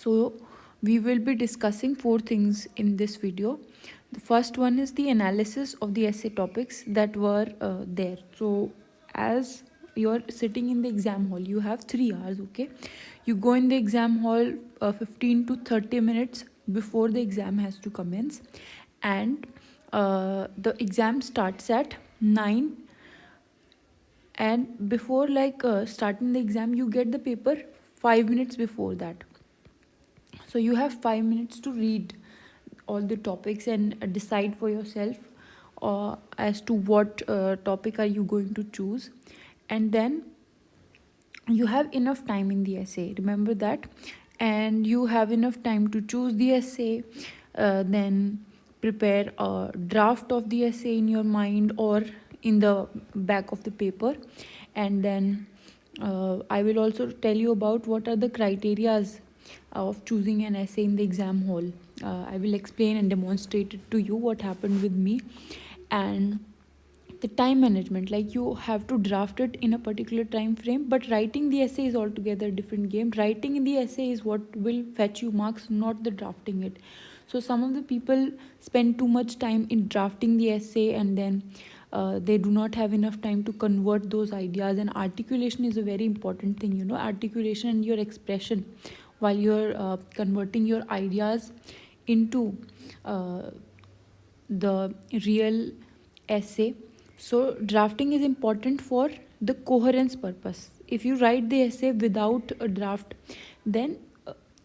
So we will be discussing four things in this video. The first one is the analysis of the essay topics that were there. So as you're sitting in the exam hall, you have 3 hours. Okay, you go in the exam hall 15 to 30 minutes before the exam has to commence, and the exam starts at 9. And before starting the exam, you get the paper 5 minutes before that. So you have 5 minutes to read all the topics and decide for yourself as to what topic are you going to choose. And then you have enough time in the essay, remember that. And you have enough time to choose the essay, then prepare a draft of the essay in your mind or in the back of the paper. And then I will also tell you about what are the criterias of choosing an essay in the exam hall. I will explain and demonstrate it to you what happened with me. And the time management, like you have to draft it in a particular time frame, but writing the essay is altogether a different game. Writing in the essay is what will fetch you marks, not the drafting it. So some of the people spend too much time in drafting the essay, and then they do not have enough time to convert those ideas. And articulation is a very important thing, you know, articulation and your expression while you're converting your ideas into the real essay. So drafting is important for the coherence purpose. If you write the essay without a draft, then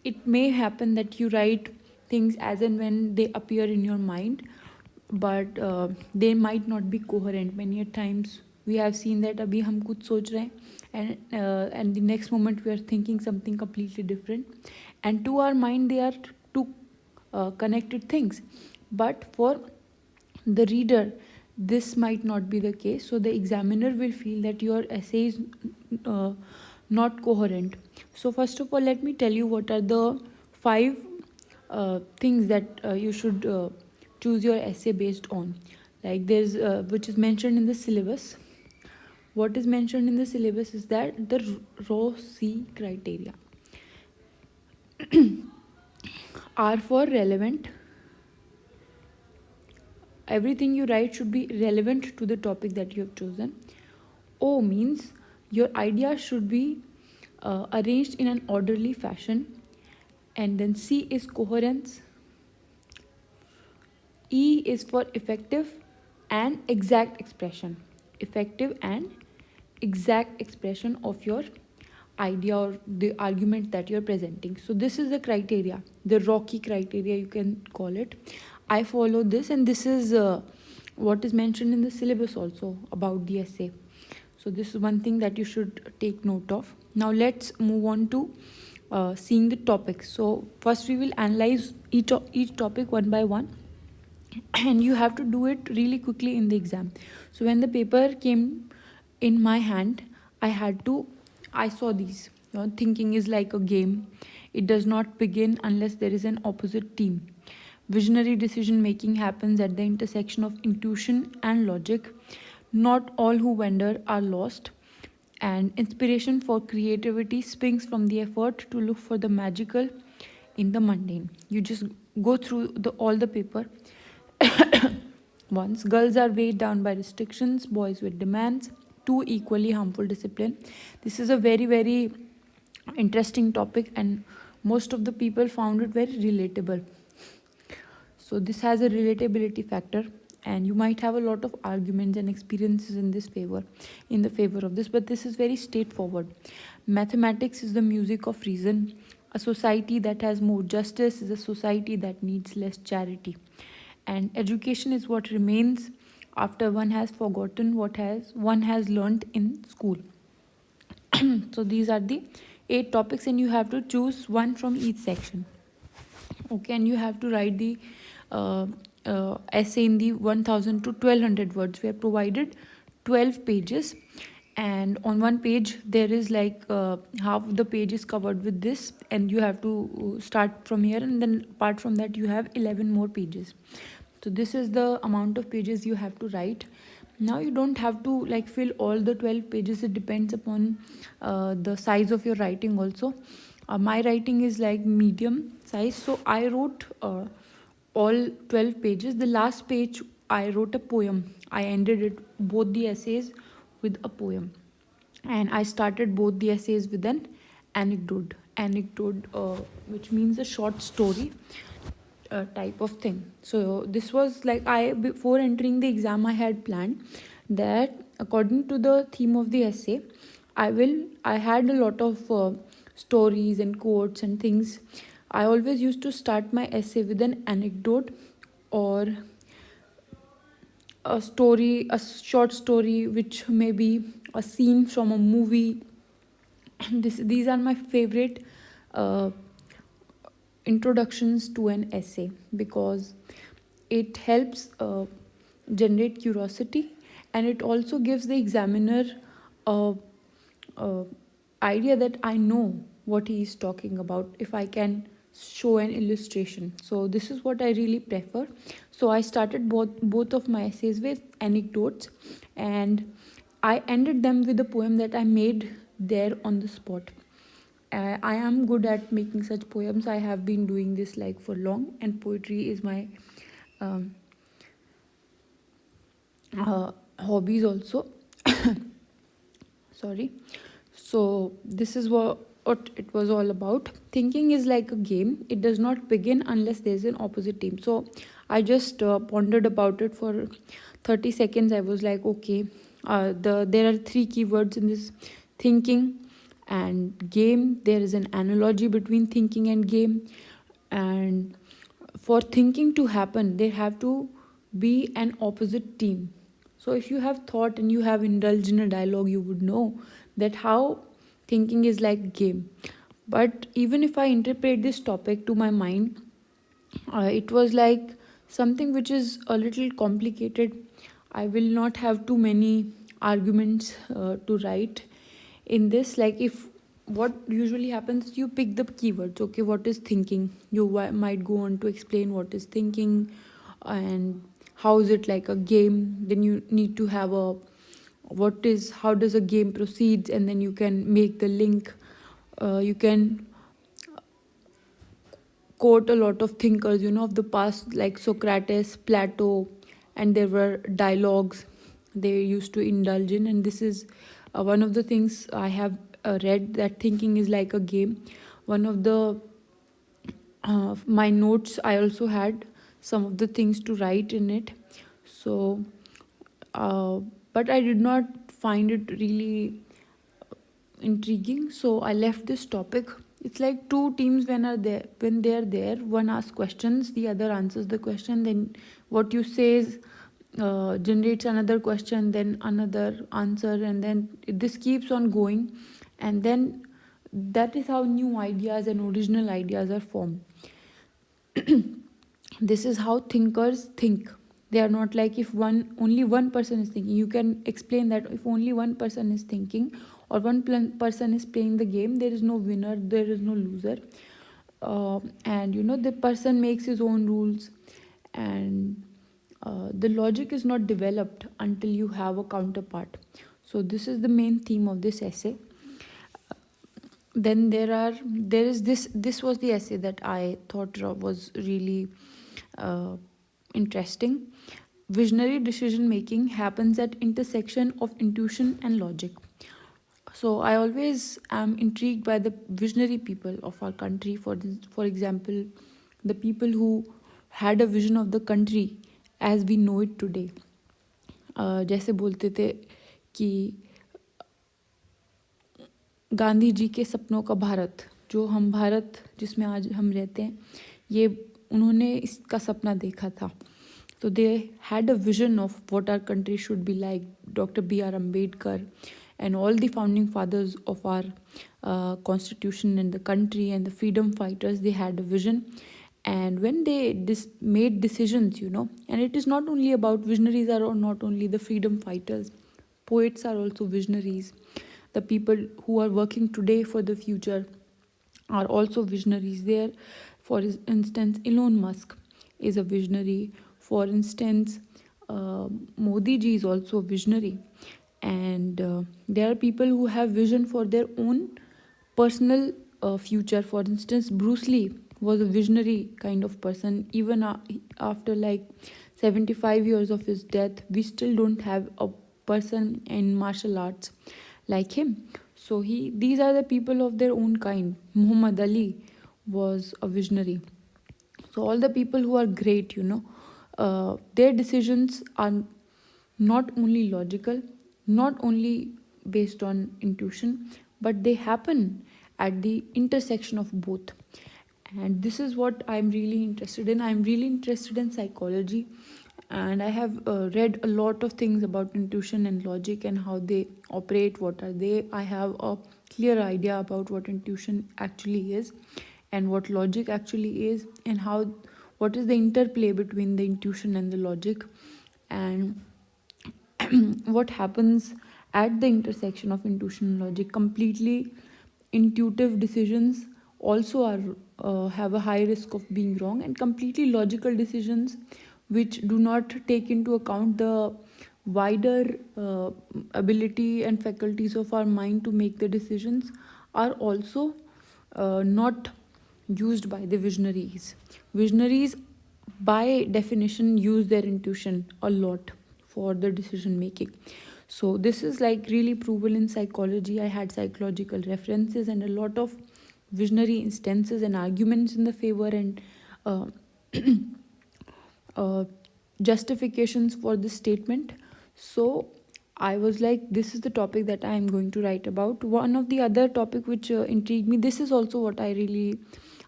it may happen that you write things as and when they appear in your mind, but they might not be coherent. Many a times we have seen that abhi hum kuch soch rahe hain, and the next moment we are thinking something completely different, and to our mind they are two connected things, but for the reader this might not be the case. So the examiner will feel that your essay is uh, not coherent. So first of all, let me tell you what are the 5 things that you should choose your essay based on. Like there's which is mentioned in the syllabus. What is mentioned in the syllabus is that the ROC criteria are for relevant. Everything you write should be relevant to the topic that you have chosen. O means your idea should be arranged in an orderly fashion. And then C is coherence. E is for effective and exact expression. Effective and exact expression of your idea or the argument that you're presenting. So this is the criteria, the Rocky criteria you can call it. I follow this, and this is what is mentioned in the syllabus also about the essay. So this is one thing that you should take note of. Now let's move on to seeing the topics. So first we will analyze each topic one by one, and you have to do it really quickly in the exam. So when the paper came in my hand, I saw these. You know, thinking is like a game. It does not begin unless there is an opposite team. Visionary decision making happens at the intersection of intuition and logic. Not all who wander are lost. And inspiration for creativity springs from the effort to look for the magical in the mundane. You just go through all the paper once. Girls are weighed down by restrictions, boys with demands, two equally harmful discipline. This is a very, very interesting topic, and most of the people found it very relatable. So this has a relatability factor, and you might have a lot of arguments and experiences in the favor of this, but this is very straightforward. Mathematics is the music of reason. A society that has more justice is a society that needs less charity. And education is what remains after one has forgotten what one has learned in school. So these are the 8 topics, and you have to choose one from each section. Okay, and you have to write the essay in the 1000 to 1200 words. We have provided 12 pages, and on one page there is half the page is covered with this, and you have to start from here, and then apart from that you have 11 more pages. So this is the amount of pages you have to write. Now you don't have to fill all the 12 pages. It depends upon the size of your writing also. My writing is like medium size, so I wrote all 12 pages. The last page, I wrote a poem. I ended it, both the essays, with a poem. And I started both the essays with an anecdote, which means a short story type of thing. So this was like, I before entering the exam, I had planned that according to the theme of the essay, I had a lot of stories and quotes and things. I always used to start my essay with an anecdote or a story, a short story, which may be a scene from a movie. These are my favorite uh, introductions to an essay, because it helps generate curiosity, and it also gives the examiner a, a idea that I know what he is talking about if I can show an illustration. So this is what I really prefer. So I started both of my essays with anecdotes, and I ended them with a poem that I made there on the spot. I am good at making such poems. I have been doing this like for long, and poetry is my um, hobbies also. Sorry. So this is what it was all about. Thinking is like a game. It does not begin unless there's an opposite team. So I just pondered about it for 30 seconds. I was like, okay, there are three keywords in this: thinking and game. There is an analogy between thinking and game, and for thinking to happen, there have to be an opposite team. So if you have thought and you have indulged in a dialogue, you would know that how thinking is like a game. But even if I interpret this topic to my mind, it was like something which is a little complicated. I will not have too many arguments to write in this. Like, if what usually happens, you pick the keywords. Okay, what is thinking? You might go on to explain what is thinking and how is it like a game. Then you need to have a, what is, how does a game proceeds, and then you can make the link. You can quote a lot of thinkers, of the past, like Socrates, Plato, and there were dialogues they used to indulge in. And this is one of the things I have read, that thinking is like a game. One of the my notes, I also had some of the things to write in it. So, uh, but I did not find it really intriguing, so I left this topic. It's like two teams when they are there, one asks questions, the other answers the question, then what you say is generates another question, then another answer, and then this keeps on going. And then that is how new ideas and original ideas are formed. This is how thinkers think. They are not like, if only one person is thinking, you can explain that if only one person is thinking or person is playing the game, there is no winner, there is no loser. And the person makes his own rules, and the logic is not developed until you have a counterpart. So this is the main theme of this essay. Then there is this was the essay that I thought was really uh, interesting. Visionary decision making happens at intersection of intuition and logic. So I always am intrigued by the visionary people of our country. For example, the people who had a vision of the country as we know it today. जैसे बोलते थे कि गांधी जी के सपनों का भारत, जो हम भारत जिसमें आज हम रहते हैं, ये उन्होंने इसका सपना देखा था. So they had a vision of what our country should be like. Dr. B.R. Ambedkar and all the founding fathers of our constitution and the country and the freedom fighters, they had a vision. And when they made decisions, and it is not only about visionaries are not only the freedom fighters, poets are also visionaries. The people who are working today for the future are also visionaries. There, for instance, Elon Musk is a visionary. For instance, Modi ji is also a visionary. And there are people who have vision for their own personal future. For instance, Bruce Lee was a visionary kind of person. Even after like 75 years of his death, we still don't have a person in martial arts like him. So these are the people of their own kind. Muhammad Ali was a visionary. So all the people who are great, their decisions are not only logical, not only based on intuition, but they happen at the intersection of both. And this is what I'm really interested in. I'm really interested in psychology, and I have read a lot of things about intuition and logic and how they operate. What are they? I have a clear idea about what intuition actually is and what logic actually is, and how what is the interplay between the intuition and the logic, and what happens at the intersection of intuition and logic. Completely intuitive decisions also are have a high risk of being wrong, and completely logical decisions which do not take into account the wider ability and faculties of our mind to make the decisions are also not used by the visionaries. Visionaries, by definition, use their intuition a lot for the decision making. So, this is like really proven in psychology. I had psychological references and a lot of visionary instances and arguments in the favor and uh, uh, justifications for this statement. So I was like, this is the topic that I am going to write about. One of the other topic which intrigued me, this is also what I really,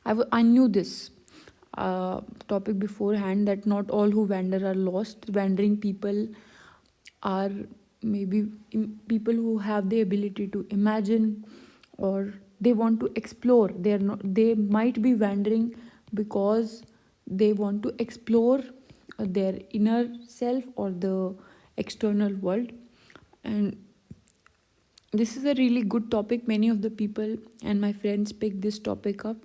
I knew this topic beforehand, that not all who wander are lost. Wandering people are maybe people who have the ability to imagine, or they want to explore. They might be wandering because they want to explore their inner self or the external world. And this is a really good topic. Many of the people and my friends picked this topic up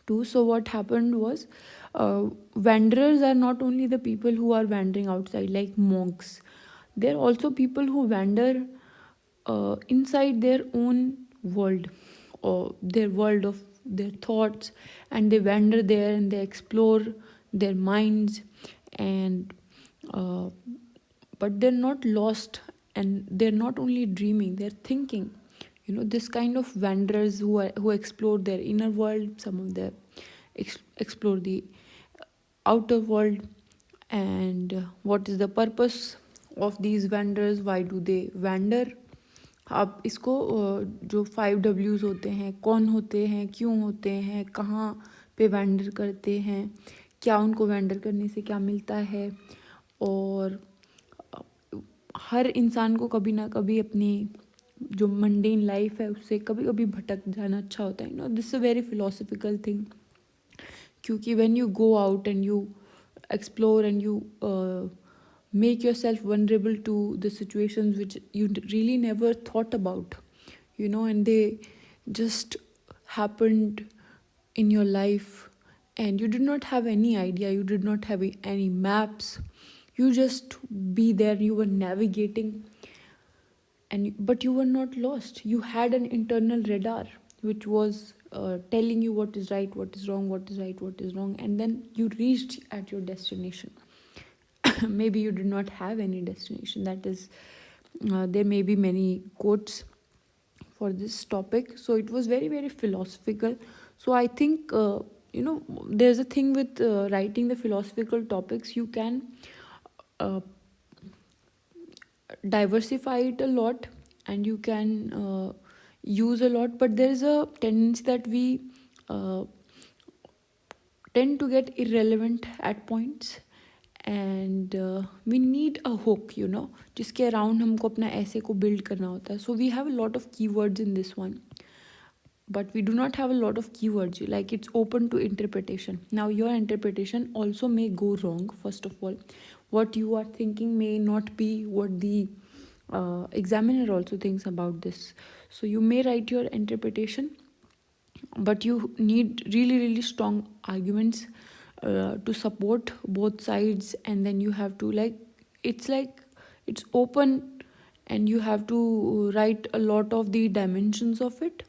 too. So what happened was, wanderers are not only the people who are wandering outside like monks. They're also people who wander inside their own world, or their world of their thoughts, and they wander there and they explore their minds. And uh, but they're not lost, and they're not only dreaming, they're thinking. This kind of wanderers who explore their inner world. Some of them explore the outer world. And what is the purpose of these wanderers? Why do they wander? आप इसको जो 5 Ws होते हैं, कौन होते हैं, क्यों होते हैं, कहाँ पे वैंडर करते हैं, क्या उनको वैंडर करने से क्या मिलता है, और हर इंसान को कभी ना कभी अपनी जो मंडेन लाइफ है उससे कभी कभी भटक जाना अच्छा होता है. This a very philosophical thing, क्योंकि when you go out and you explore and you make yourself vulnerable to the situations which you really never thought about, and they just happened in your life, and you did not have any idea, you did not have any maps, you just be there, you were navigating, but you were not lost. You had an internal radar which was telling you what is right, what is wrong, what is right, what is wrong, and then you reached at your destination. Maybe you did not have any destination. That is, there may be many quotes for this topic. So it was very, very philosophical. So I think, there's a thing with writing the philosophical topics. You can uh, diversify it a lot, and you can use a lot, but there is a tendency that we uh, tend to get irrelevant at points, and we need a hook, जिसके around हमको अपना ऐसे को build करना होता है. So we have a lot of keywords in this one, but we do not have a lot of keywords. Like, it's open to interpretation. Now your interpretation also may go wrong. First of all, what you are thinking may not be what the examiner also thinks about this. So you may write your interpretation, but you need really, really strong arguments to support both sides. And then you have to, it's open, and you have to write a lot of the dimensions of it.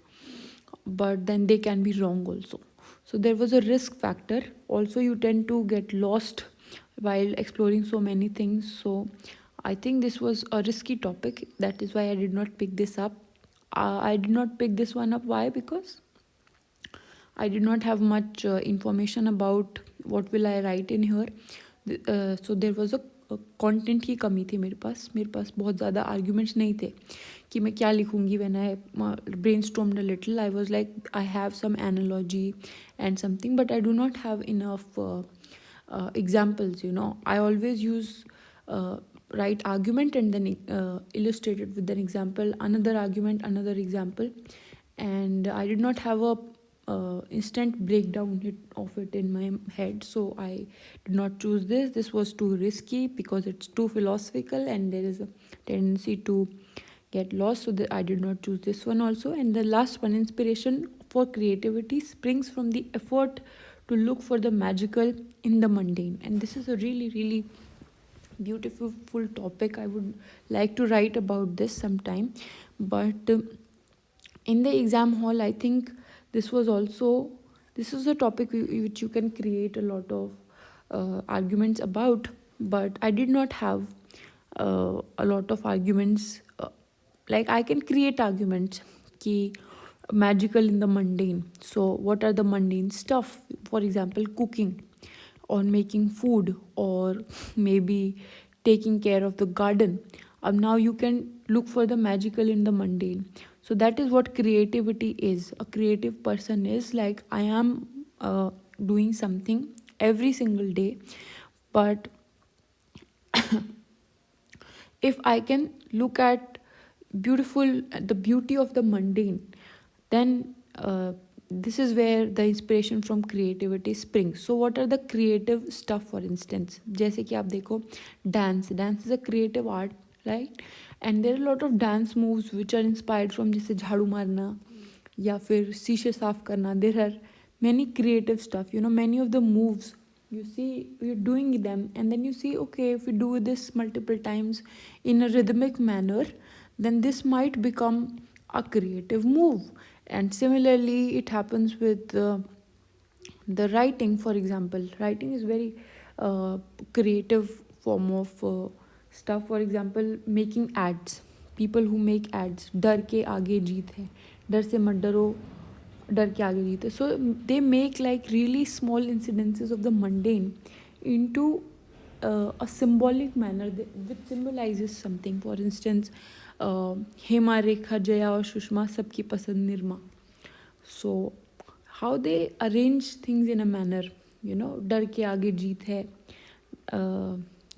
but then they can be wrong also. So there was a risk factor. Also, you tend to get lost while exploring so many things. So I think this was a risky topic. That is why I did not pick this up. I did not pick this one up. Why? Because I did not have much information about what will I write in here. So there was a content की कमी थी मेरे पास बहुत ज़्यादा arguments नहीं थे कि मैं क्या लिखूँगी. When I brainstormed a little, I was like, I have some analogy and something, but I do not have enough examples. I always use write argument and then illustrate it with an example, another argument, another example, and I did not have a instant breakdown of it in my head. So I did not choose this. This was too risky because it's too philosophical and there is a tendency to get lost. So I did not choose this one also. And the last one, inspiration for creativity springs from the effort to look for the magical in the mundane. And this is a really, really beautiful topic. I would like to write about this sometime. But in the exam hall, I think this is a topic which you can create a lot of arguments about, but I did not have a lot of arguments. Like I can create arguments ki magical in the mundane. So what are the mundane stuff? For example, cooking or making food, or maybe taking care of the garden. Now you can look for the magical in the mundane. So that is what creativity is. A creative person is like, I am doing something every single day, but if I can look at the beauty of the mundane, then this is where the inspiration from creativity springs. So what are the creative stuff? For instance, जैसे कि आप देखो, dance is a creative art, right? And there are a lot of dance moves which are inspired from जैसे झाड़ू मारना या फिर शीशे साफ करना. There are many creative stuff, many of the moves you see you're doing them, and then you see, okay, if we do this multiple times in a rhythmic manner, then this might become a creative move. And similarly it happens with the writing. For example, writing is very creative form of stuff. For example, making ads. People who make ads, डर के आगे जीत है, डर से मत डरो, डर के आगे जीत है. So they make like really small incidences of the mundane into a symbolic manner which symbolizes something. For instance, Hema, रेखा, जया और सुषमा सबकी पसंद Nirma. So how they arrange things in a manner, डर के आगे जीत है,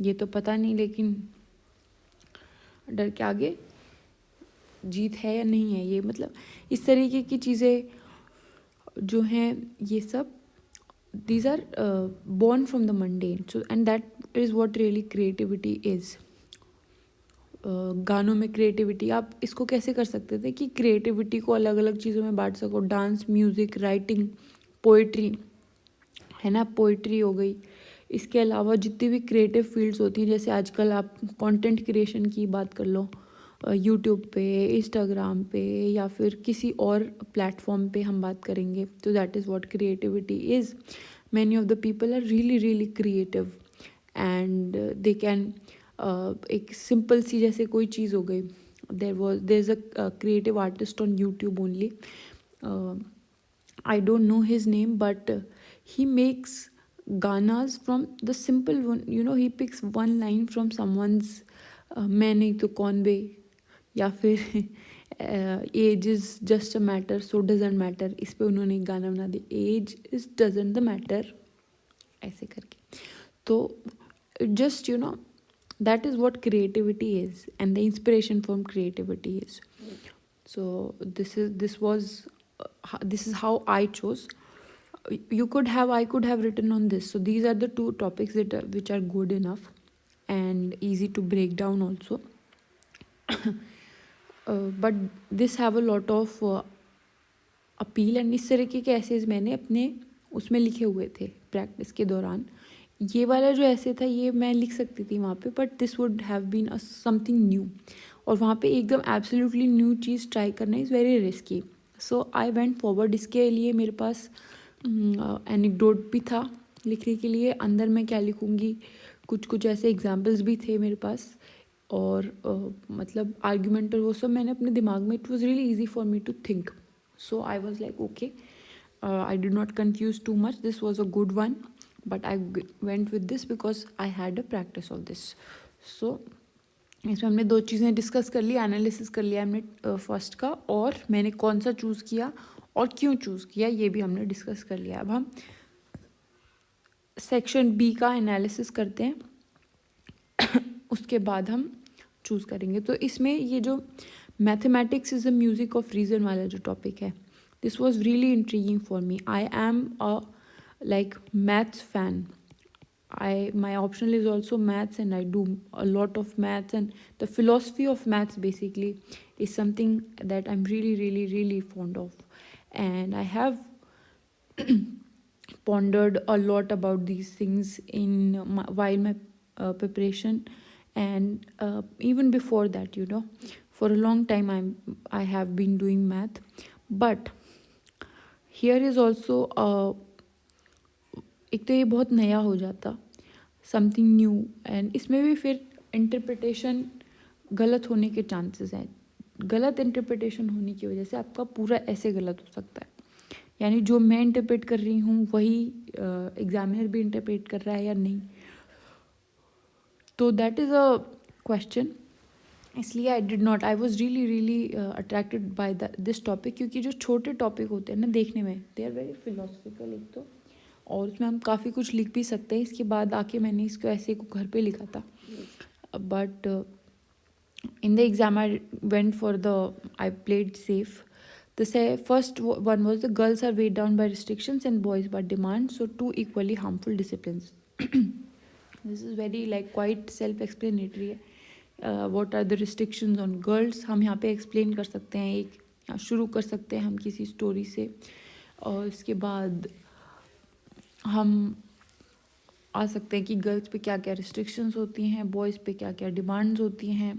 ये तो पता नहीं, लेकिन डर के आगे जीत है या नहीं है, ये मतलब इस तरीके की चीज़ें जो हैं, ये सब these are born from the mundane. So and that is what really creativity is. गानों में क्रिएटिविटी, आप इसको कैसे कर सकते थे कि क्रिएटिविटी को अलग अलग चीज़ों में बांट सको. डांस, म्यूज़िक, राइटिंग, पोइट्री, है ना, पोइट्री हो गई. इसके अलावा जितनी भी क्रिएटिव फील्ड्स होती हैं, जैसे आजकल आप कंटेंट क्रिएशन की बात कर लो, यूट्यूब पे, इंस्टाग्राम पे, या फिर किसी और प्लेटफॉर्म पे हम बात करेंगे. तो that is what creativity is. Many of the people are really really creative and they can एक सिंपल सी जैसे कोई चीज़ हो गई. There is a creative artist on YouTube only. I don't know his name, but he makes ganas from the simple one. He picks one line from someone's मैं नहीं तो कौन बे, या फिर age is just a matter so doesn't matter. इस पे उन्होंने एक गाना बना दिया, age is doesn't the matter, ऐसे करके. तो just that is what creativity is and the inspiration from creativity is. So this is how I chose. I could have written on this. So these are the two topics which are good enough and easy to break down also. But this have a lot of appeal, and इस तरह के ऐसेज मैंने अपने उसमें लिखे हुए थे practice के दौरान. ये वाला जो ऐसे था ये मैं लिख सकती थी वहाँ पे, but this would have been something new. और वहाँ पे एकदम एब्सोल्युटली न्यू चीज़ ट्राई करना is very risky. So I went forward. इसके लिए मेरे पास एनेक्डोट भी था लिखने के लिए, अंदर मैं क्या लिखूँगी, कुछ कुछ ऐसे एग्जाम्पल्स भी थे मेरे पास, और मतलब आर्ग्यूमेंट और वो सब मैंने अपने दिमाग में, it was really easy for me to think. So I was like okay, I did not confuse too much. This was a good one, but I went with this because I had a practice of this. So इसमें हमने दो चीज़ें discuss कर ली, analysis कर लिया हमने first का, और मैंने कौन सा चूज़ किया और क्यों चूज़ किया ये भी हमने डिस्कस कर लिया. अब हम सेक्शन बी का एनालिसिस करते हैं उसके बाद हम चूज़ करेंगे. तो इसमें ये जो mathematics is the music of reason वाला जो टॉपिक है, this was really intriguing for me. I am a like maths fan. My optional is also maths, and I do a lot of maths, and the philosophy of maths basically is something that I'm really fond of, and I have pondered a lot about these things while my preparation, and even before that, for a long time I have been doing math. But here is also एक तो ये बहुत नया हो जाता, something new, and इसमें भी फिर इंटरप्रिटेशन गलत होने के चांसेस हैं. गलत इंटरप्रिटेशन होने की वजह से आपका पूरा ऐसे गलत हो सकता है, यानी जो मैं इंटरप्रेट कर रही हूँ वही एग्जामिनर भी इंटरप्रेट कर रहा है या नहीं. तो दैट इज़ अ क्वेश्चन. इसलिए I did not, I was really attracted by this topic, क्योंकि जो छोटे टॉपिक होते हैं ना देखने में, दे आर वेरी फिलोसफिकल एक तो, और उसमें हम काफ़ी कुछ लिख भी सकते हैं. इसके बाद आके मैंने इसको ऐसे को घर पे लिखा था, but in the exam I went for the, I played safe. The first one was the girls are weighed down by restrictions and boys by demand, so two equally harmful disciplines. This is very like quite self-explanatory है. What are the restrictions on girls, हम यहाँ पे explain कर सकते हैं, एक शुरू कर सकते हैं हम किसी स्टोरी से, और इसके बाद हम आ सकते हैं कि गर्ल्स पे क्या क्या रिस्ट्रिक्शंस होती हैं, बॉयज़ पे क्या क्या डिमांड्स होती हैं,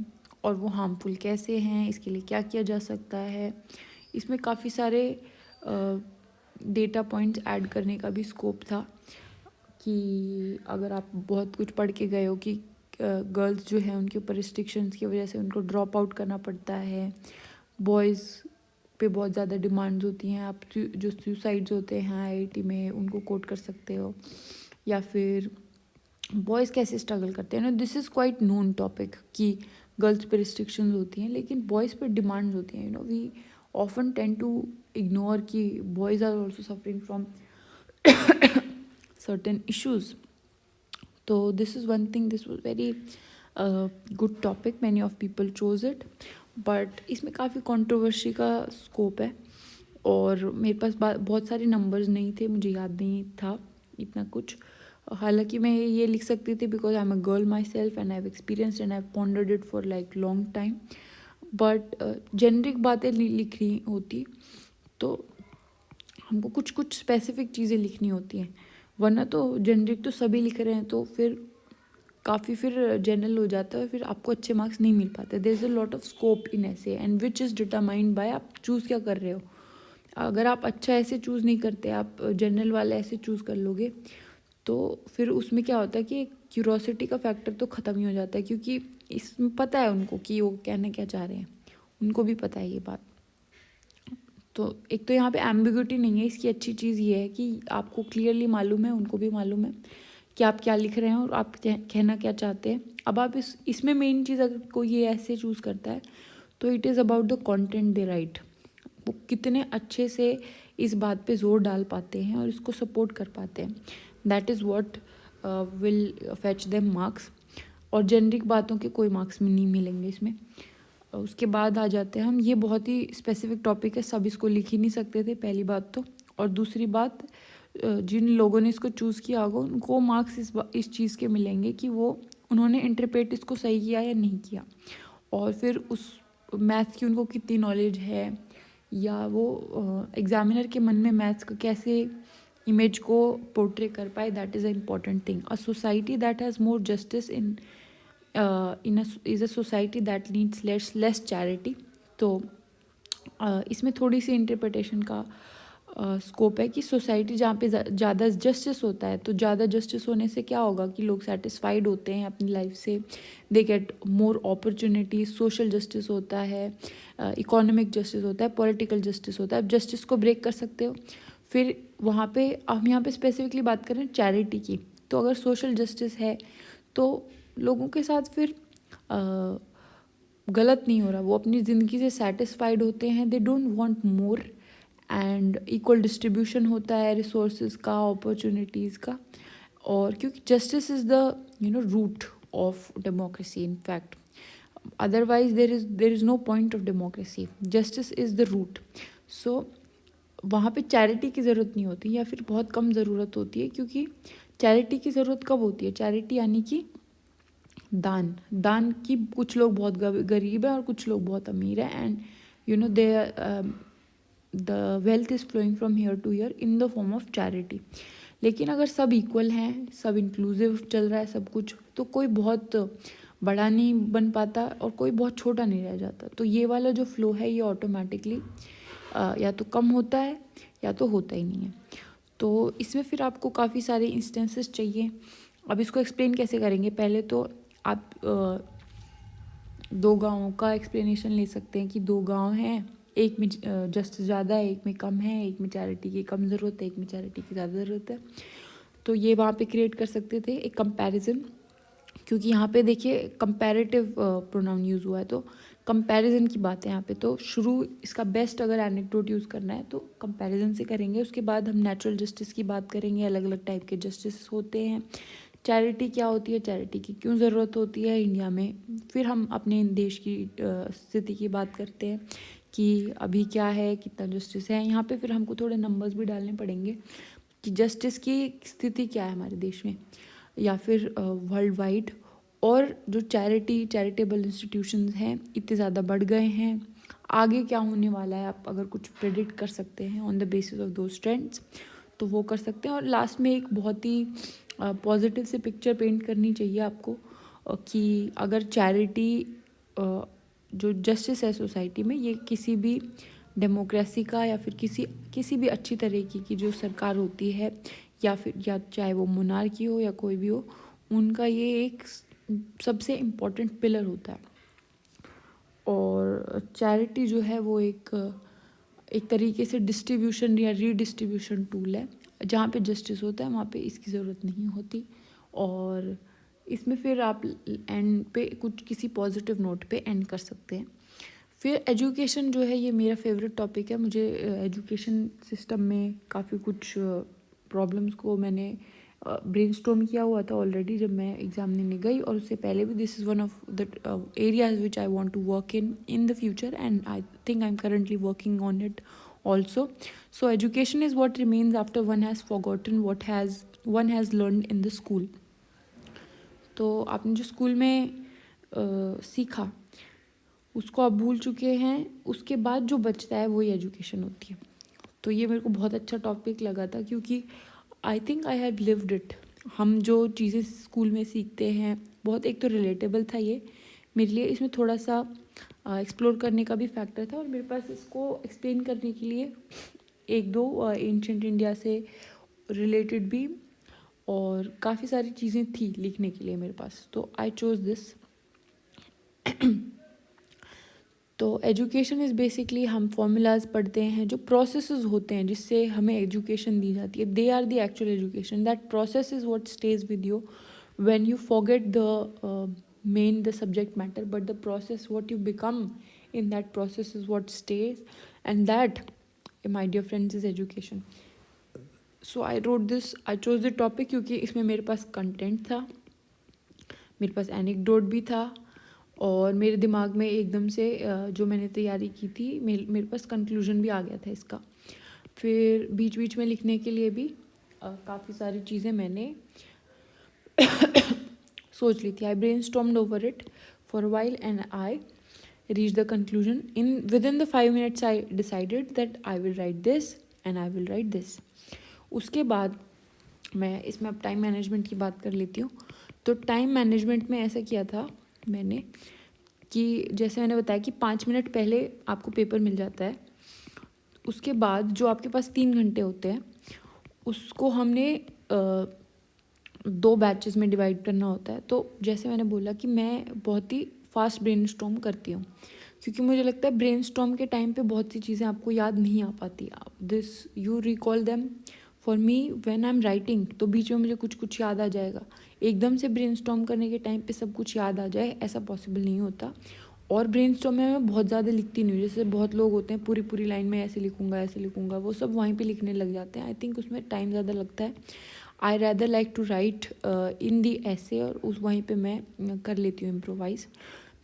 और वो हार्मफुल कैसे हैं, इसके लिए क्या किया जा सकता है. इसमें काफ़ी सारे डेटा पॉइंट्स ऐड करने का भी स्कोप था, कि अगर आप बहुत कुछ पढ़ के गए हो कि गर्ल्स जो है उनके ऊपर रिस्ट्रिक्शंस की वजह से उनको ड्रॉप आउट करना पड़ता है, बॉयज़ पे बहुत ज़्यादा डिमांड्स होती हैं, आप जो सुसाइड्स होते हैं आईआईटी में उनको कोट कर सकते हो, या फिर बॉयज़ कैसे स्ट्रगल करते हैं. This is quite known topic कि गर्ल्स पे रिस्ट्रिक्शंस होती हैं लेकिन बॉयज़ पे डिमांड्स होती हैं. We often tend to ignore कि boys are also suffering from certain issues. So this is one thing, this was very good topic, many of people chose it, but इसमें काफ़ी controversy का scope है, और मेरे पास बहुत सारे numbers नहीं थे, मुझे याद नहीं था इतना कुछ. हालांकि मैं ये लिख सकती थी because I'm a girl myself and I've experienced and I've pondered it for like long time. But generic बातें लिख रही होती तो हमको कुछ कुछ स्पेसिफिक चीज़ें लिखनी होती हैं, वरना तो जेनरिक तो सभी लिख रहे हैं तो फिर काफ़ी फिर जनरल हो जाता है, फिर आपको अच्छे मार्क्स नहीं मिल पाते. There is a lot of scope in essay, and which is determined by आप चूज़ क्या कर रहे हो. अगर आप अच्छा ऐसे चूज़ नहीं करते, आप जनरल वाले ऐसे चूज़ कर लोगे, तो फिर उसमें क्या होता है कि क्यूरोसिटी का फैक्टर तो ख़त्म ही हो जाता है, क्योंकि इसमें पता है उनको कि वो कहना क्या चाह रहे हैं, उनको भी पता है ये बात. तो एक तो यहाँ पे एम्बिग्यूटी नहीं है. इसकी अच्छी चीज़ ये है कि आपको क्लियरली मालूम है, उनको भी मालूम है कि आप क्या लिख रहे हैं और आप कहना क्या चाहते हैं. अब आप इसमें मेन चीज़ अगर कोई ये ऐसे चूज़ करता है तो it is about the content they right. वो कितने अच्छे से इस बात पे जोर डाल पाते हैं और इसको सपोर्ट कर पाते हैं, that is what will fetch them marks. और जेनरिक बातों के कोई मार्क्स में नहीं मिलेंगे इसमें. उसके बाद आ जाते हैं हम, ये बहुत ही स्पेसिफिक टॉपिक है, सब इसको लिख ही नहीं सकते थे पहली बात तो. और दूसरी बात, जिन लोगों ने इसको चूज़ किया होगा उनको मार्क्स इस चीज़ के मिलेंगे कि वो उन्होंने इंटरप्रेट इसको सही किया या नहीं किया, और फिर उस मैथ्स की उनको कितनी नॉलेज है, या वो एग्जामिनर के मन में मैथ्स का कैसे इमेज को पोर्ट्रे कर पाए. That is a important thing. A society that has more justice is a society that needs less charity. तो इसमें थोड़ी सी इंटरप्रिटेशन का स्कोप है कि सोसाइटी जहाँ पे ज़्यादा जस्टिस होता है, तो ज़्यादा जस्टिस होने से क्या होगा कि लोग सेटिस्फाइड होते हैं अपनी लाइफ से, they get more opportunities. Social justice होता है, इकोनॉमिक जस्टिस होता है, पॉलिटिकल जस्टिस होता है। अब जस्टिस को ब्रेक कर सकते हो। फिर वहाँ पे हम यहाँ पे स्पेसिफिकली बात करें चैरिटी की, तो अगर सोशल जस्टिस है तो लोगों के साथ फिर गलत नहीं हो रहा, वो अपनी ज़िंदगी से सेटिस्फाइड होते हैं, they don't want more, and equal distribution होता है रिसोर्सेज का, अपॉर्चुनिटीज़ का। और क्योंकि justice is the root of democracy in fact, otherwise there is no point of democracy, justice is the root. So वहाँ पे चैरिटी की ज़रूरत नहीं होती, या फिर बहुत कम ज़रूरत होती है। क्योंकि चैरिटी की ज़रूरत कब होती है? चैरिटी यानी कि दान की कुछ लोग बहुत गरीब है और कुछ लोग बहुत अमीर है, and they the wealth is flowing from here to here in the form of charity. लेकिन अगर सब इक्वल हैं, सब इंक्लूसिव चल रहा है सब कुछ, तो कोई बहुत बड़ा नहीं बन पाता और कोई बहुत छोटा नहीं रह जाता। तो ये वाला जो फ्लो है ये ऑटोमेटिकली या तो कम होता है या तो होता ही नहीं है। तो इसमें फिर आपको काफ़ी सारे इंस्टेंसेस चाहिए। अब इसको एक्सप्लेन कैसे करेंगे? पहले तो आप दो गाँवों का एक्सप्लेनेशन ले सकते हैं कि दो गाँव हैं, एक में जस्टिस ज़्यादा है, एक में कम है, एक में चैरिटी की कम ज़रूरत है, एक में चैरिटी की ज़्यादा ज़रूरत है। तो ये वहाँ पे क्रिएट कर सकते थे एक कंपैरिजन, क्योंकि यहाँ पे देखिए कंपैरेटिव प्रोनाउन यूज़ हुआ है, तो कंपैरिजन की बात है यहाँ पे। तो शुरू इसका बेस्ट अगर एनेक्डोट यूज़ करना है तो कंपैरिजन से करेंगे। उसके बाद हम नेचुरल जस्टिस की बात करेंगे, अलग अलग टाइप के जस्टिस होते हैं। चैरिटी क्या होती है, चैरिटी की क्यों ज़रूरत होती है इंडिया में। फिर हम अपने देश की स्थिति की बात करते हैं कि अभी क्या है, कितना जस्टिस है यहाँ पे। फिर हमको थोड़े नंबर्स भी डालने पड़ेंगे कि जस्टिस की स्थिति क्या है हमारे देश में या फिर वर्ल्ड वाइड। और जो चैरिटेबल इंस्टीट्यूशंस हैं इतने ज़्यादा बढ़ गए हैं, आगे क्या होने वाला है आप अगर कुछ प्रेडिक्ट कर सकते हैं on the basis of those trends तो वो कर सकते हैं। और लास्ट में एक बहुत ही पॉजिटिव से पिक्चर पेंट करनी चाहिए आपको कि अगर चैरिटी जो जस्टिस है सोसाइटी में, ये किसी भी डेमोक्रेसी का या फिर किसी भी अच्छी तरीके की जो सरकार होती है या चाहे वो मोनार्की हो या कोई भी हो, उनका ये एक सबसे इम्पोर्टेंट पिलर होता है। और चैरिटी जो है वो एक तरीके से डिस्ट्रीब्यूशन या रीडिस्ट्रीब्यूशन टूल है। जहाँ पे जस्टिस होता है वहाँ पे इसकी ज़रूरत नहीं होती। और इसमें फिर आप एंड पे कुछ किसी पॉजिटिव नोट पे एंड कर सकते हैं। फिर एजुकेशन जो है ये मेरा फेवरेट टॉपिक है। मुझे एजुकेशन सिस्टम में काफ़ी कुछ प्रॉब्लम्स को मैंने ब्रेनस्टॉर्म किया हुआ था ऑलरेडी जब मैं एग्ज़ाम देने गई, और उससे पहले भी। This is one of the areas which I want to work in the future, and I think I am currently working on it also. So education is what remains after one has forgotten what one has learned in the school. तो आपने जो school में सीखा उसको आप भूल चुके हैं, उसके बाद जो बचता है वही एजुकेशन होती है। तो ये मेरे को बहुत अच्छा टॉपिक लगा था क्योंकि आई think I have lived it. हम जो चीज़ें स्कूल में सीखते हैं बहुत एक तो रिलेटेबल था ये मेरे लिए, इसमें थोड़ा सा एक्सप्लोर करने का भी फैक्टर था, और मेरे पास इसको एक्सप्लेन करने के लिए एक दो एंशंट इंडिया से रिलेटेड भी और काफ़ी सारी चीज़ें थी लिखने के लिए मेरे पास, तो आई चोज दिस। तो एजुकेशन इज़ बेसिकली हम फॉर्मूलाज पढ़ते हैं, जो प्रोसेसेस होते हैं जिससे हमें एजुकेशन दी जाती है, they are the actual education. That process is what stays with you when you forget the the subject matter, but the process what you become in that process is what stays, and that, my dear friends, is education. So I chose the topic क्योंकि इसमें मेरे पास content था, मेरे पास anecdote भी था, और मेरे दिमाग में एकदम से जो मैंने तैयारी की थी मेरे पास कंक्लूजन भी आ गया था इसका। फिर बीच बीच में लिखने के लिए भी काफ़ी सारी चीज़ें मैंने सोच ली थी। I brainstormed over it for a while and I reach the conclusion within the 5 minutes I decided that I will write this and I will write this. उसके बाद मैं इसमें अब टाइम मैनेजमेंट की बात कर लेती हूँ। तो टाइम मैनेजमेंट में ऐसा किया था मैंने कि जैसे मैंने बताया कि 5 मिनट पहले आपको पेपर मिल जाता है, उसके बाद जो आपके पास 3 घंटे होते हैं उसको हमने 2 बैचेस में डिवाइड करना होता है। तो जैसे मैंने बोला कि मैं बहुत ही फास्ट ब्रेनस्टॉर्म करती हूँ, क्योंकि मुझे लगता है ब्रेनस्टॉर्म के टाइम पे बहुत सी चीज़ें आपको याद नहीं आ पाती। This you recall them. For me when I am writing तो बीच में मुझे कुछ कुछ याद आ जाएगा। एकदम से ब्रेनस्टॉर्म करने के टाइम पे सब कुछ याद आ जाए ऐसा पॉसिबल नहीं होता। और ब्रेनस्टॉर्म में मैं बहुत ज़्यादा लिखती नहीं हूँ, जैसे बहुत लोग होते हैं पूरी पूरी लाइन में ऐसे लिखूंगा, वो सब वहीं पे लिखने लग जाते हैं। आई थिंक उसमें टाइम ज़्यादा लगता है। I rather like to write in the essay, और उस वहीं पे मैं कर लेती हूँ improvise.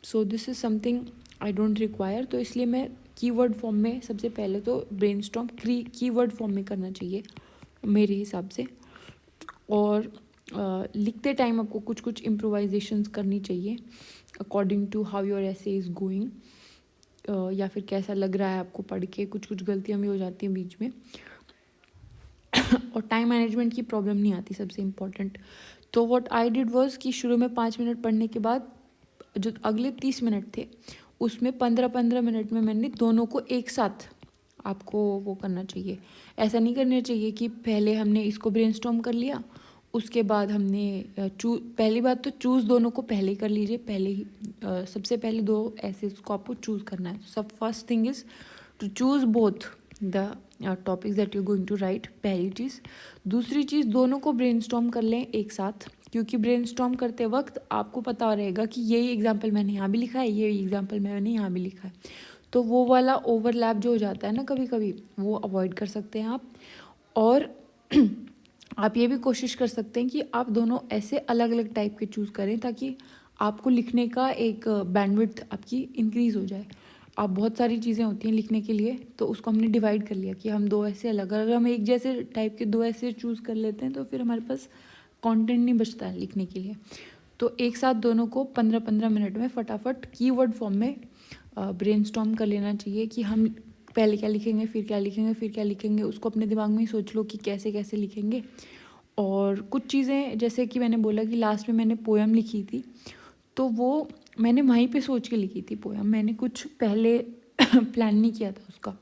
So this is something I don't require. तो इसलिए मैं कीवर्ड फॉर्म में सबसे पहले तो ब्रेनस्टॉर्म कीवर्ड फॉर्म में करना चाहिए मेरे हिसाब से। और लिखते टाइम आपको कुछ कुछ इम्प्रोवाइजेशंस करनी चाहिए अकॉर्डिंग टू हाउ योर ऐसे इज़ गोइंग, या फिर कैसा लग रहा है आपको पढ़ के। कुछ कुछ गलतियाँ भी हो जाती हैं बीच में। और टाइम मैनेजमेंट की प्रॉब्लम नहीं आती, सबसे इम्पॉर्टेंट। तो व्हाट आई डिड वाज कि शुरू में 5 मिनट पढ़ने के बाद जो अगले 30 मिनट थे उसमें 15-15 मिनट में मैंने दोनों को एक साथ आपको वो करना चाहिए। ऐसा नहीं करना चाहिए कि पहले हमने इसको ब्रेनस्टॉर्म कर लिया, उसके बाद हमने पहली बात तो चूज़ दोनों को पहले ही कर लीजिए। पहले ही सबसे पहले 2 ऐसे को आपको चूज़ करना है। सब first thing is to choose both the topics that you going to write, पहली चीज़। दूसरी चीज़, दोनों को ब्रेनस्टॉर्म कर लें एक साथ, क्योंकि ब्रेनस्टॉर्म करते वक्त आपको पता रहेगा कि यही एग्जाम्पल मैंने यहाँ भी लिखा है, यही एग्जाम्पल मैंने यहाँ भी लिखा है। तो वो वाला ओवरलैप जो हो जाता है ना कभी कभी, वो अवॉइड कर सकते हैं आप। और आप ये भी कोशिश कर सकते हैं कि आप दोनों ऐसे अलग अलग टाइप के चूज़ करें ताकि आपको लिखने का एक बैंडविड्थ आपकी इंक्रीज़ हो जाए। आप बहुत सारी चीज़ें होती हैं लिखने के लिए, तो उसको हमने डिवाइड कर लिया कि हम 2 ऐसे अलग, अगर हम एक जैसे टाइप के 2 ऐसे चूज़ कर लेते हैं तो फिर हमारे पास कंटेंट नहीं बचता है लिखने के लिए। तो एक साथ दोनों को 15-15 मिनट में फटाफट कीवर्ड फॉर्म में ब्रेनस्टॉर्म कर लेना चाहिए कि हम पहले क्या लिखेंगे, फिर क्या लिखेंगे, फिर क्या लिखेंगे। उसको अपने दिमाग में ही सोच लो कि कैसे कैसे लिखेंगे। और कुछ चीज़ें जैसे कि मैंने बोला कि लास्ट में मैंने पोएम लिखी थी, तो वो मैंने वहीं पे सोच के लिखी थी पोएम। मैंने कुछ पहले प्लान नहीं किया था उसका।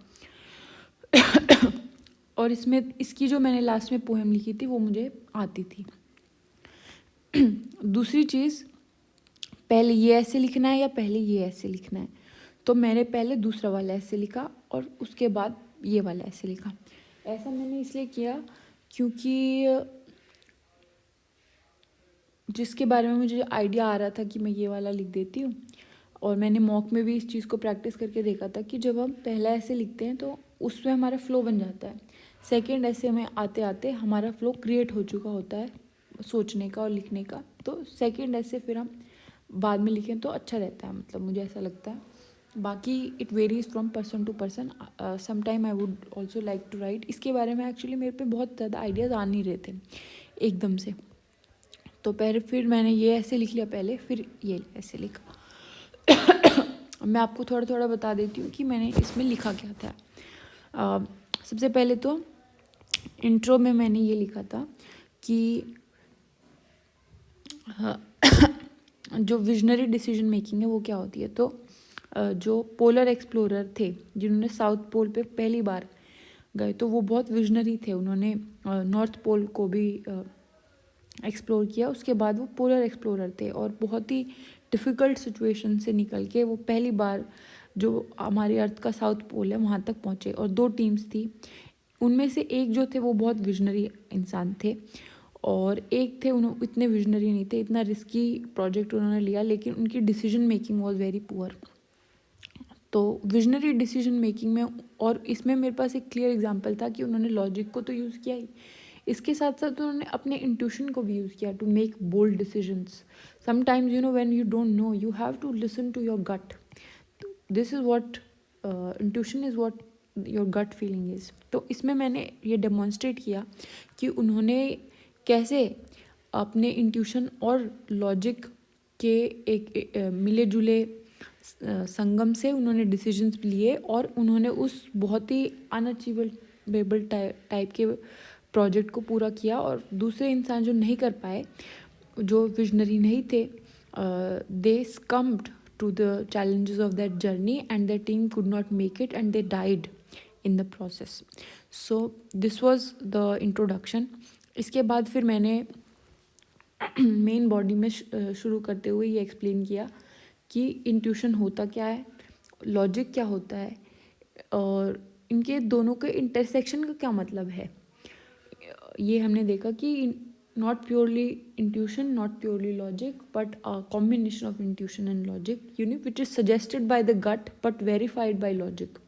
और इसमें इसकी जो मैंने लास्ट में पोएम लिखी थी वो मुझे आती थी। दूसरी चीज़, पहले ये ऐसे लिखना है या पहले ये ऐसे लिखना है, तो मैंने पहले दूसरा वाला ऐसे लिखा और उसके बाद ये वाला ऐसे लिखा। ऐसा मैंने इसलिए किया क्योंकि जिसके बारे में मुझे आइडिया आ रहा था कि मैं ये वाला लिख देती हूँ, और मैंने मॉक में भी इस चीज़ को प्रैक्टिस करके देखा था कि जब हम पहला ऐसे लिखते हैं तो उसमें हमारा फ्लो बन जाता है। सेकंड ऐसे में आते आते हमारा फ्लो क्रिएट हो चुका होता है सोचने का और लिखने का। तो सेकंड ऐसे फिर हम बाद में लिखें तो अच्छा रहता है, मतलब मुझे ऐसा लगता है। बाकी it varies from person to person. Some time I would also like to write. इसके बारे में एक्चुअली मेरे पे बहुत ज़्यादा आइडियाज़ आ नहीं रहे थे एकदम से, तो पहले फिर मैंने ये ऐसे लिख लिया पहले, फिर ये ऐसे लिखा। मैं आपको थोड़ा थोड़ा बता देती हूँ कि मैंने इसमें लिखा क्या था। सबसे पहले तो इंट्रो में मैंने ये लिखा था कि जो विजनरी डिसीजन मेकिंग है वो क्या होती है। तो जो पोलर एक्सप्लोरर थे जिन्होंने साउथ पोल पे पहली बार गए, तो वो बहुत विजनरी थे। उन्होंने नॉर्थ पोल को भी एक्सप्लोर किया। उसके बाद वो पोलर एक्सप्लोरर थे और बहुत ही डिफ़िकल्ट सिचुएशन से निकल के वो पहली बार जो हमारे अर्थ का साउथ पोल है वहाँ तक पहुँचे। और 2 टीम्स थी, उनमें से एक जो थे वो बहुत विजनरी इंसान थे और एक थे उन्होंने इतने विजनरी नहीं थे। इतना रिस्की प्रोजेक्ट उन्होंने लिया लेकिन उनकी decision making was very poor. तो विजनरी डिसीजन मेकिंग में, और इसमें मेरे पास एक क्लियर एग्जांपल था कि उन्होंने लॉजिक को तो यूज़ किया ही, इसके साथ साथ उन्होंने अपने इंट्यूशन को भी यूज़ किया to make bold decisions. Sometimes you know when you don't know you have to listen to your gut. This is what intuition is what your gut feeling is. तो इसमें मैंने ये डेमॉन्स्ट्रेट किया कि उन्होंने कैसे अपने इंट्यूशन और लॉजिक के एक मिले जुले संगम से उन्होंने डिसीजंस लिए और उन्होंने उस बहुत ही अनअचीवेबल टाइप के प्रोजेक्ट को पूरा किया। और दूसरे इंसान जो नहीं कर पाए, जो विजनरी नहीं थे, दे succumbed to the challenges of that journey and their team could not make it and they died in the process. So this was the introduction. इसके बाद फिर मैंने मेन बॉडी में शुरू करते हुए ये एक्सप्लेन किया कि इंट्यूशन होता क्या है, लॉजिक क्या होता है, और इनके दोनों के इंटरसेक्शन का क्या मतलब है. ये हमने देखा कि not purely intuition, not purely logic, but a combination of intuition and logic, which is suggested by the gut but verified by logic.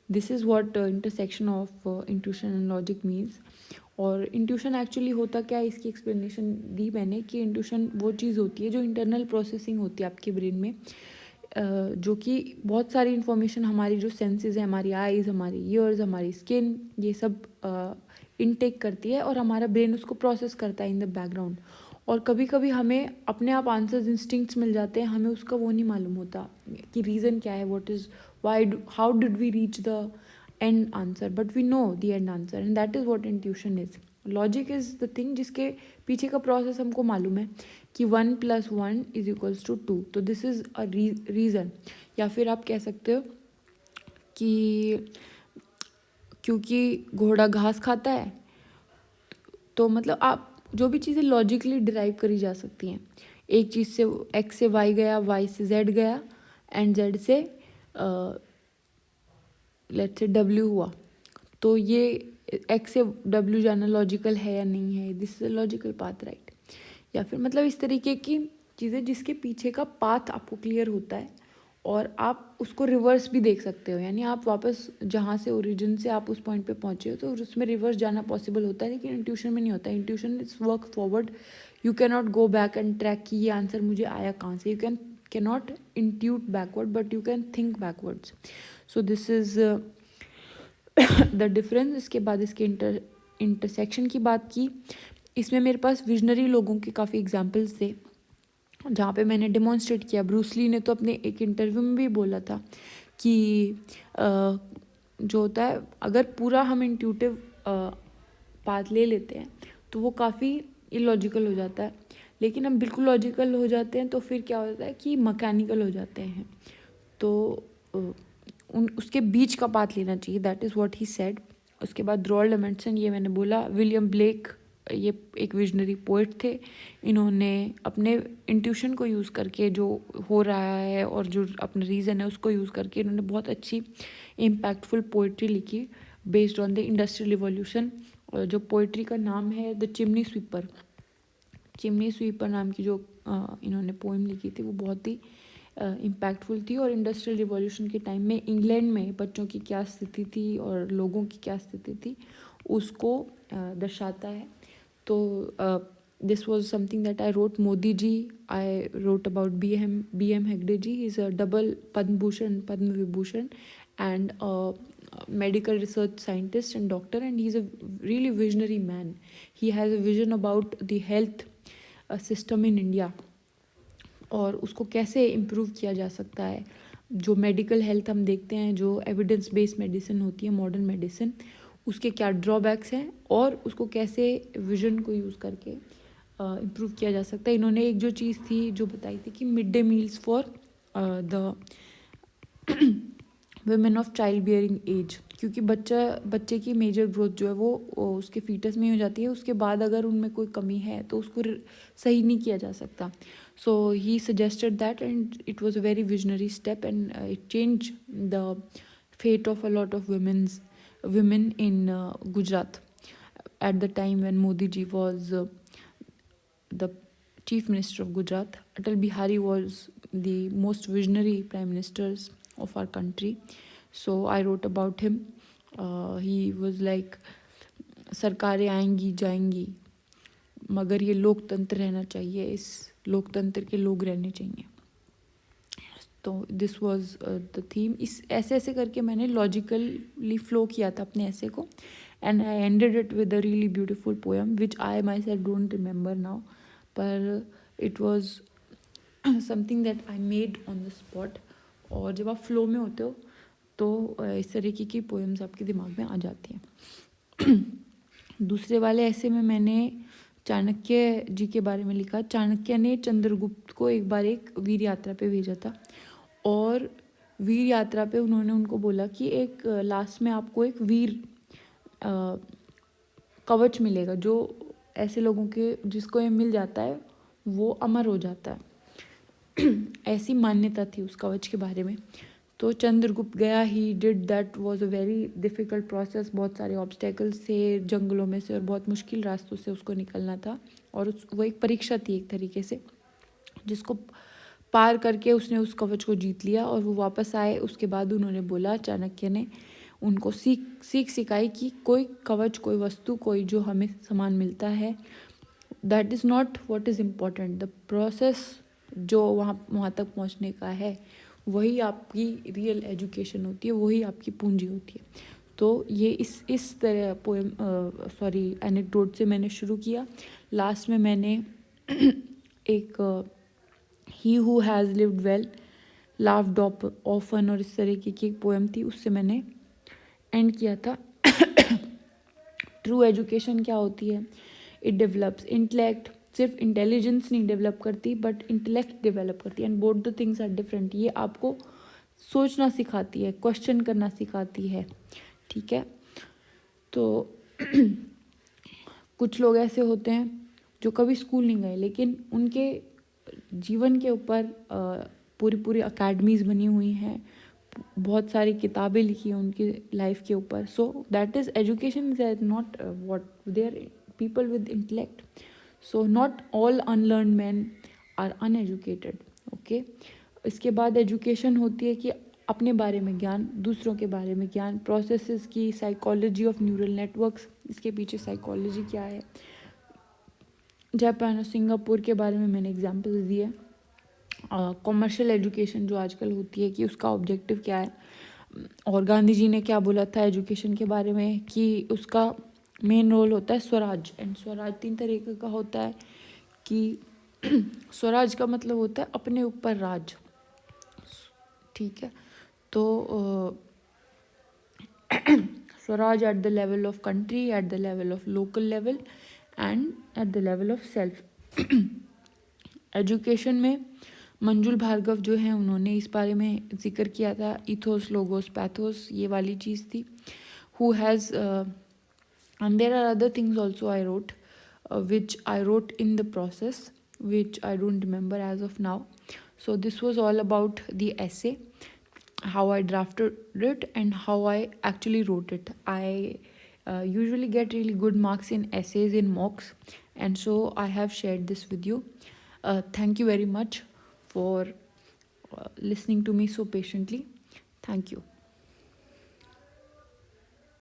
This is what intersection of intuition and logic means. और intuition actually होता क्या है, इसकी explanation दी मैंने कि intuition वो चीज़ होती है जो इंटरनल प्रोसेसिंग होती है आपके ब्रेन में, जो कि बहुत सारी इन्फॉर्मेशन हमारी जो सेंसेस है, हमारी आइज़, हमारी ईयर्स, हमारी स्किन, ये सब इनटेक करती है और हमारा ब्रेन उसको प्रोसेस करता है इन द बैकग्राउंड. और कभी कभी हमें अपने आप आंसर्स इंस्टिंक्ट्स मिल जाते हैं, हमें उसका वो नहीं मालूम होता कि रीज़न क्या है, what is why, how did we reach the end answer, but we know the end answer, and that is what intuition is. Logic is the thing जिसके पीछे का प्रोसेस हमको मालूम है कि 1+1=2. तो दिस इज़ अ रीज़न. या फिर आप कह सकते हो कि क्योंकि घोड़ा घास खाता है, तो मतलब आप जो भी चीज़ें लॉजिकली डिराइव करी जा सकती हैं, एक चीज़ से एक्स से वाई गया, वाई से जेड गया, एंड जेड से लेट्स से डब्ल्यू हुआ, तो ये एक्स से डब्ल्यू जाना लॉजिकल है या नहीं है, this is a logical path, right. या फिर मतलब इस तरीके की चीज़ें जिसके पीछे का पाथ आपको क्लियर होता है और आप उसको रिवर्स भी देख सकते हो, यानी आप वापस जहाँ से ओरिजिन से आप उस पॉइंट पे पहुँचे हो तो उसमें रिवर्स जाना पॉसिबल होता है, लेकिन इंट्यूशन में नहीं होता. Intuition is work forward. You can not go back and track कि ये आंसर मुझे आया कहाँ से. You can not Intuit backward but you can think backwards. So this is the difference. इसके बाद इसके इंटरसेक्शन की बात की. इसमें मेरे पास विजनरी लोगों के काफ़ी एग्जाम्पल्स थे जहाँ पे मैंने डेमॉन्स्ट्रेट किया. ब्रूस ली ने तो अपने एक इंटरव्यू में भी बोला था कि जो होता है, अगर पूरा हम इंट्यूटिव पाथ ले लेते हैं तो वो काफ़ी इलॉजिकल हो जाता है, लेकिन हम बिल्कुल लॉजिकल हो जाते हैं तो फिर क्या होता है कि मैकेनिकल हो जाते हैं. तो उसके बीच का पाथ लेना चाहिए. That is what he said. उसके बाद रोल्ड एमंडसन, ये मैंने बोला. विलियम ब्लेक, ये एक विजनरी पोइट थे. इन्होंने अपने इंट्यूशन को यूज़ करके जो हो रहा है और जो अपना रीज़न है उसको यूज़ करके इन्होंने बहुत अच्छी इम्पैक्टफुल पोइट्री लिखी based on the industrial revolution. जो पोइट्री का नाम है the chimney sweeper. Chimney sweeper नाम की जो इन्होंने पोइम लिखी थी वो बहुत ही इम्पैक्टफुल थी. और इंडस्ट्रियल रिवॉल्यूशन के टाइम में इंग्लैंड में बच्चों की क्या स्थिति थी और लोगों की क्या स्थिति थी उसको दर्शाता है. तो this was something that I wrote. Modi ji, I wrote about B M Hegde ji. He is a double Padma Bhushan, Padma Vibhushan, and medical research scientist and doctor, and he's a really visionary man. He has a vision about the health system in India और उसको कैसे improve किया जा सकता है. जो medical health हम देखते हैं, जो एविडेंस बेस्ड मेडिसिन होती है, मॉडर्न मेडिसिन, उसके क्या ड्रॉबैक्स हैं और उसको कैसे विजन को यूज़ करके इम्प्रूव किया जा सकता है. इन्होंने एक जो चीज़ थी जो बताई थी कि mid day meals for the women of child bearing age, क्योंकि बच्चे की मेजर ग्रोथ जो है वो उसके फीटस में हो जाती है. उसके बाद अगर उनमें कोई कमी है तो उसको सही नहीं किया जा सकता. So he suggested that and it was a very visionary step and it change the fate of a lot of women in Gujarat at the time when Modi ji was the chief minister of Gujarat. Atal Bihari was the most visionary prime ministers of our country. So I wrote about him. He was like, सरकारें आएंगी जाएंगी मगर ये लोकतंत्र रहना चाहिए, इस लोकतंत्र के लोग रहने चाहिए. तो दिस वॉज द थीम. इस ऐसे करके मैंने लॉजिकली फ्लो किया था अपने ऐसे को, and I ended it with a really beautiful poem which I myself don't remember now, पर it was something that I made on the spot. और जब आप फ्लो में होते हो तो इस तरीके की पोएम्स आपके दिमाग में आ जाती हैं. दूसरे वाले ऐसे में मैंने चाणक्य जी के बारे में लिखा. चाणक्य ने चंद्रगुप्त को एक बार एक वीर यात्रा पे भेजा था और वीर यात्रा पे उन्होंने उनको बोला कि एक लास्ट में आपको एक वीर कवच मिलेगा, जो ऐसे लोगों के जिसको ये मिल जाता है वो अमर हो जाता है। ऐसी मान्यता थी उस कवच के बारे में। तो चंद्रगुप्त गया, he did that, was a very difficult process. बहुत सारे ऑब्स्टेकल्स थे जंगलों में से और बहुत मुश्किल रास्तों से उसको निकलना था, और वो एक परीक्षा थी एक तरीके से, जिसको पार करके उसने उस कवच को जीत लिया। और वो वापस आए, उसके बाद उन्होंने बोला, चाणक्य ने उनको सीख सिखाई कि कोई कवच, कोई वस्तु, कोई जो हमें सामान मिलता है, that is not what is important, the process जो वहाँ तक पहुँचने का है, वही आपकी रियल एजुकेशन होती है, वही आपकी पूंजी होती है। तो ये इस तरह पोएम एनेक्डोट से मैंने शुरू किया। लास्ट में मैंने एक he who has lived well laughed often और इस तरीके की एक पोएम थी, उससे मैंने एंड किया था। ट्रू एजुकेशन क्या होती है? इट डेवलप्स इंटेलेक्ट, सिर्फ इंटेलिजेंस नहीं डेवलप करती बट इंटेलेक्ट डेवलप करती है, and both the things are different. ये आपको सोचना सिखाती है, क्वेश्चन करना सिखाती है, ठीक है। तो कुछ लोग ऐसे होते हैं जो कभी स्कूल नहीं गए, लेकिन उनके जीवन के ऊपर पूरी अकेडमीज़ बनी हुई हैं, बहुत सारी किताबें लिखी हैं उनकी लाइफ के ऊपर। So that is education is not what they are people with intellect. So not all unlearn man are uneducated, okay. इसके बाद एजुकेशन होती है कि अपने बारे में ज्ञान, दूसरों के बारे में ज्ञान, प्रोसेसेस की, साइकोलॉजी ऑफ न्यूरल नेटवर्क्स, इसके पीछे साइकोलॉजी क्या है। जापान और सिंगापुर के बारे में मैंने एग्जाम्पल्स दिए। कॉमर्शियल एजुकेशन जो आजकल होती है कि उसका ऑब्जेक्टिव क्या है, और गांधी जी ने क्या बोला था एजुकेशन के बारे में कि उसका मेन रोल होता है स्वराज। एंड स्वराज 3 तरीके का होता है कि स्वराज का मतलब होता है अपने ऊपर राज, ठीक है। तो Swaraj at the level of country, at the level of local level and at the level of self. Education में मंजुल भार्गव जो है उन्होंने इस बारे में जिक्र किया था, इथोस लोगोस पैथोस, ये वाली चीज़ थी। Who has and there are other things also I wrote, which I wrote in the process, which I don't remember as of now. So this was all about the essay, how I drafted it and how I actually wrote it. I usually get really good marks in essays in mocks, and so I have shared this with you. Thank you very much for listening to me so patiently. Thank you.